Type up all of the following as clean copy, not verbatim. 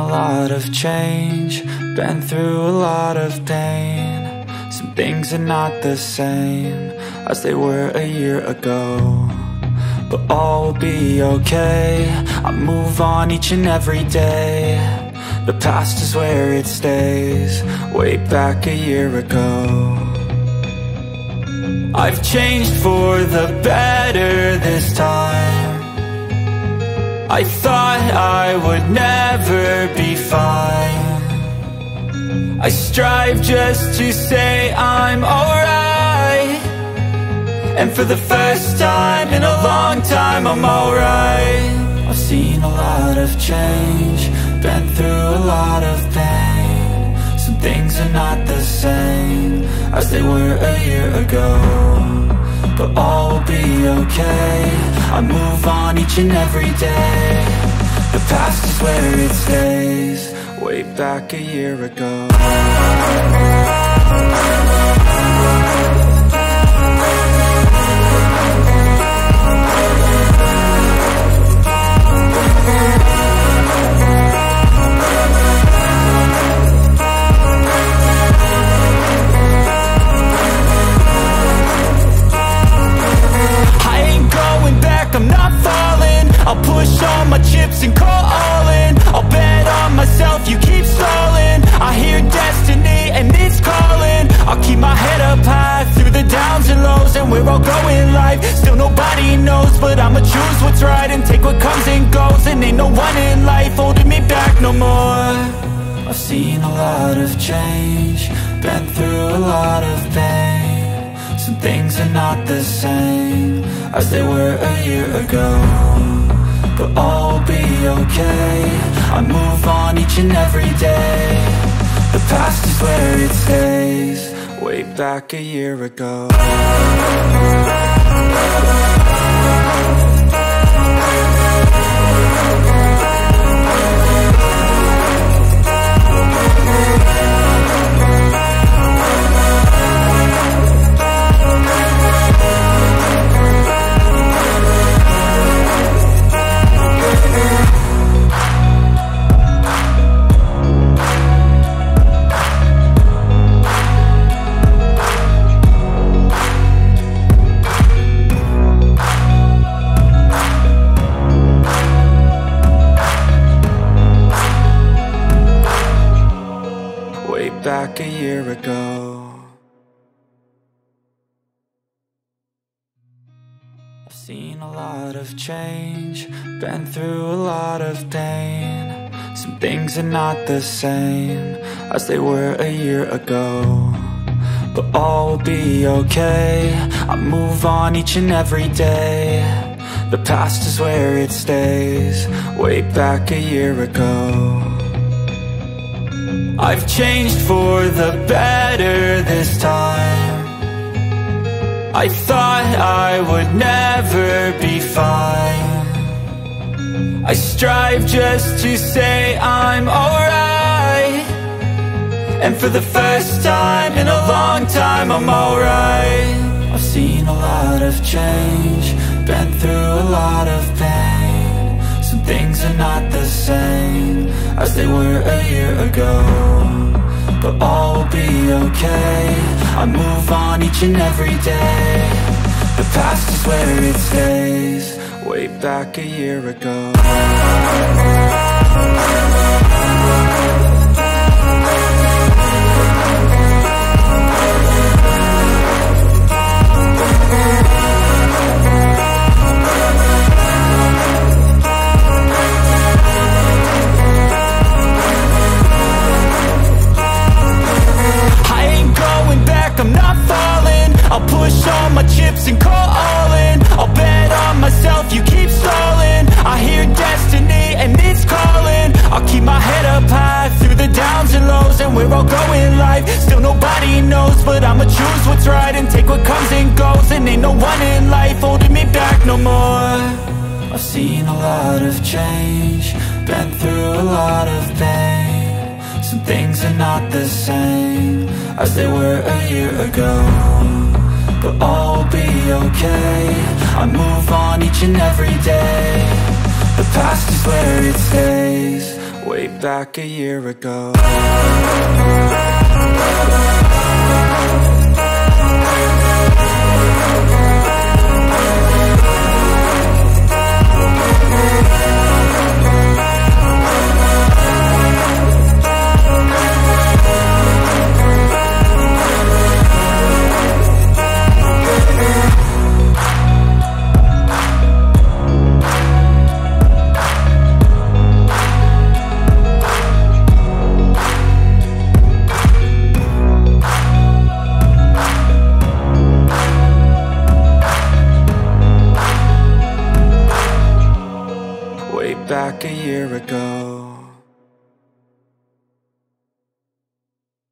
lot of change, been through a lot of pain. Some things are not the same as they were a year ago, but all will be okay. I move on each and every day. The past is where it stays, way back a year ago. I've changed for the better this time. I thought I would never be fine. I strive just to say I'm alright, and for the first time in a long time I'm alright. I've seen a lot of change, been through a lot of pain. Some things are not the same as they were a year ago, but all will be okay. I move on each and every day. The past is where it stays, way back a year ago. I'm not falling, I'll push all my chips and call all in. I'll bet on myself, you keep stalling. I hear destiny and it's calling. I'll keep my head up high through the downs and lows, and we're all going life. Still nobody knows, but I'ma choose what's right and take what comes and goes. And ain't no one in life holding me back no more. I've seen a lot of change, been through a lot of pain. Some things are not the same as they were a year ago, but all will be okay. I move on each and every day. The past is where it stays, way back a year ago. Back a year ago. I've seen a lot of change, been through a lot of pain. Some things are not the same as they were a year ago, but all will be okay. I move on each and every day. The past is where it stays, way back a year ago. I've changed for the better this time. I thought I would never be fine. I strive just to say I'm alright, and for the first time in a long time I'm alright. I've seen a lot of change, been through a lot of pain. Some things are not the same as they were a year ago, but all will be okay. I move on each and every day. The past is where it stays, way back a year ago. I'm not falling, I'll push all my chips and call all in. I'll bet on myself, you keep stalling. I hear destiny and it's calling. I'll keep my head up high through the downs and lows, and we're all going life. Still nobody knows, but I'ma choose what's right and take what comes and goes. And ain't no one in life holding me back no more. I've seen a lot of change, been through a lot of pain. Some things are not the same as they were a year ago, but all will be okay. I move on each and every day. The past is where it stays, way back a year ago. Back a year ago.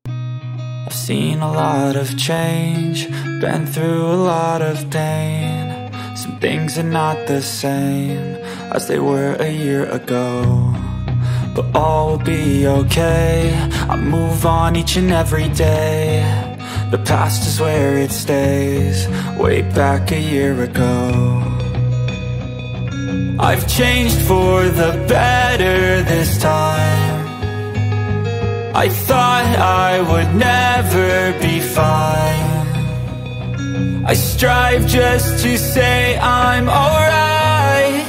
I've seen a lot of change, been through a lot of pain. Some things are not the same as they were a year ago, but all will be okay. I move on each and every day. The past is where it stays, way back a year ago. I've changed for the better this time. I thought I would never be fine. I strive just to say I'm alright,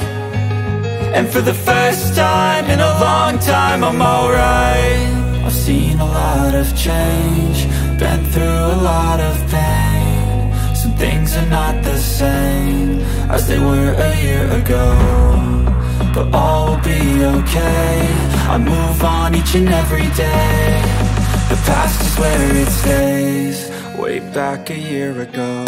and for the first time in a long time I'm alright. I've seen a lot of change, been through a lot of pain. Some things are not the same as they were a year ago, but all will be okay. I move on each and every day. The past is where it stays, way back a year ago.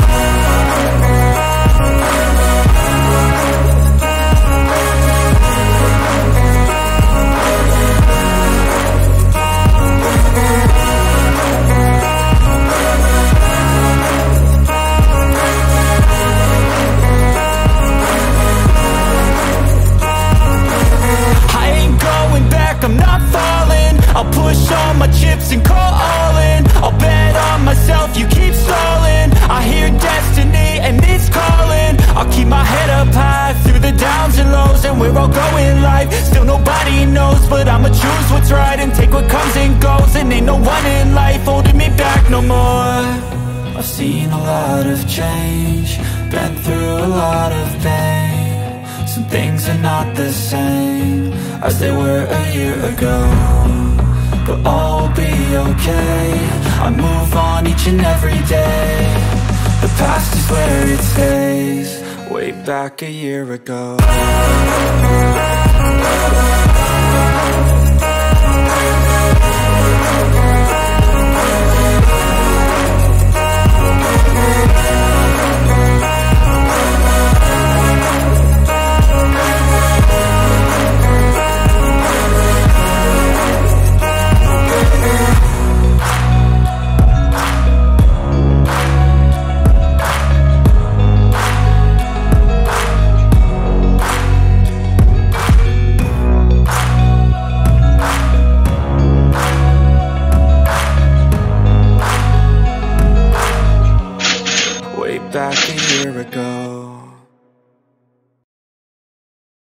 I'm not falling, I'll push all my chips and call all in. I'll bet on myself, you keep stalling. I hear destiny and it's calling. I'll keep my head up high through the downs and lows, and we're all going live. Still nobody knows, but I'ma choose what's right and take what comes and goes. And ain't no one in life holding me back no more. I've seen a lot of change, been through a lot of pain. Some things are not the same as they were a year ago, but all will be okay. I move on each and every day. The past is where it stays, way back a year ago.